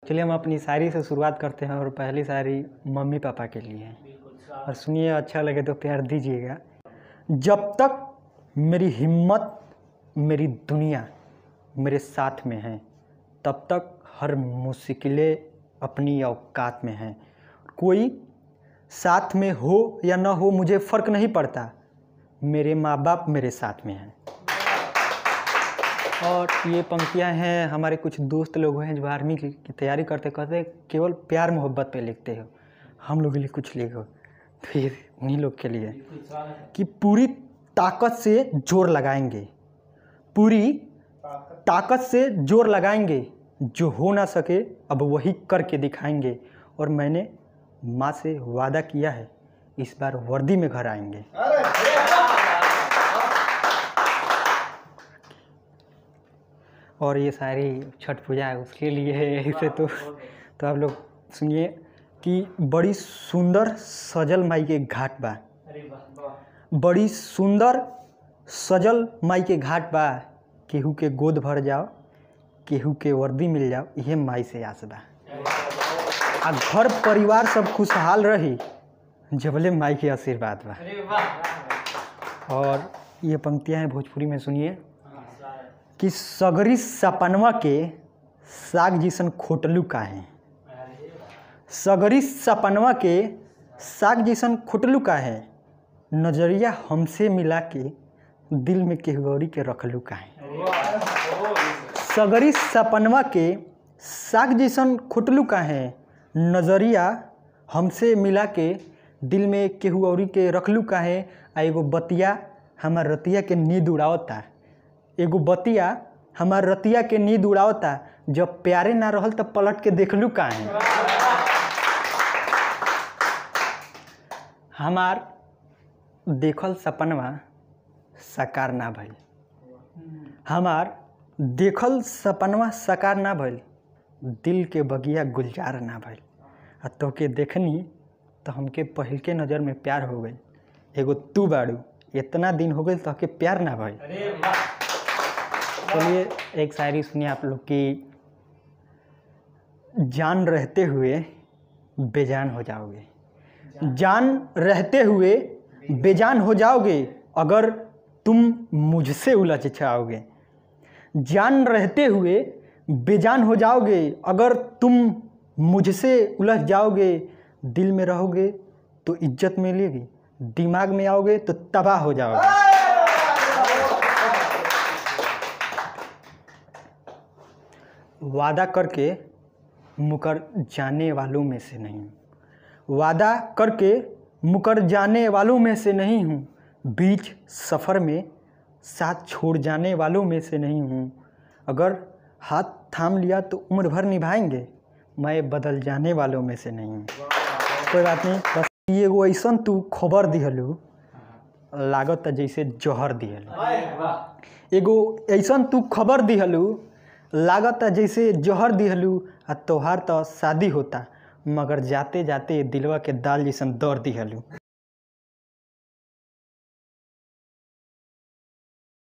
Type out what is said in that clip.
चलिए हम अपनी शायरी से शुरुआत करते हैं और पहली शायरी मम्मी पापा के लिए है और सुनिए, अच्छा लगे तो प्यार दीजिएगा। जब तक मेरी हिम्मत मेरी दुनिया मेरे साथ में है, तब तक हर मुश्किलें अपनी औकात में हैं। कोई साथ में हो या ना हो मुझे फ़र्क नहीं पड़ता, मेरे माँ बाप मेरे साथ में हैं। और ये पंक्तियाँ हैं हमारे कुछ दोस्त लोग हैं जो आर्मी की तैयारी करते करते केवल प्यार मोहब्बत पे लिखते हो, हम लोग के लिए कुछ लिखो। फिर उन्हीं लोग के लिए कि पूरी ताकत से जोर लगाएंगे, पूरी ताकत से जोर लगाएंगे, जो हो ना सके अब वही करके दिखाएंगे। और मैंने माँ से वादा किया है, इस बार वर्दी में घर आएंगे। और ये सारी छठ पूजा है उसके लिए है इसे तो आप लोग सुनिए कि बड़ी सुंदर सजल माई के घाट बा, बड़ी सुंदर सजल माई के घाट बा, केहू के गोद भर जाओ, केहू के वर्दी मिल जाओ, यह माई से आस बा। आ घर परिवार सब खुशहाल रही, जबले माई के आशीर्वाद बा। और ये पंक्तियाँ हैं भोजपुरी में, सुनिए कि सगरी सपनवा के साग जिसन खोटलू का है, सगरी सपनवा के साग जिसन खोटलू का है, नजरिया हमसे मिला के दिल में केहगौरी के रखलू का है। सगरी सपनवा के साग जिसन खोटलू का है, नजरिया हमसे मिला के दिल में केहगौरी के रखलू का है। आ एगो बतिया हमार रतिया के नींद उड़ावता, एगो बतिया हमार रतिया के नींद उड़ावता, जब प्यारे ना रहल तब पलट के देखलू का है। हमार देखल सपनवा साकार ना भइल, हमार देखल सपनवा साकार ना भइल, दिल के बगिया गुलजार ना भइल। आ तोके देखनी तो हमके पहिल के नज़र में प्यार हो गई, एगो तू बाड़ू, इतना दिन हो गए तोके प्यार ना भइल। चलिए एक शायरी सुनिए आप लोग की, जान रहते हुए बेजान हो जाओगे, जान रहते हुए बेजान हो जाओगे अगर तुम मुझसे उलझ जाओगे, जान रहते हुए बेजान हो जाओगे अगर तुम मुझसे उलझ जाओगे। दिल में रहोगे तो इज्जत मिलेगी, दिमाग में आओगे तो तबाह हो जाओगे। वादा करके मुकर जाने वालों में से नहीं हूँ, वादा करके मुकर जाने वालों में से नहीं हूँ, बीच सफ़र में साथ छोड़ जाने वालों में से नहीं हूँ। अगर हाथ थाम लिया तो उम्र भर निभाएंगे, मैं बदल जाने वालों में से नहीं हूँ। कोई बात नहीं, बस ये वो ऐसा तू खबर दिहलू लागत जैसे जहर दिहलू, एगो ऐसा तू खबर दिहलू लागत जैसे जहर दिहलू। आ तोहार तो शादी होता, मगर जाते जाते दिलवा के दाल जैसन दर दिहलू।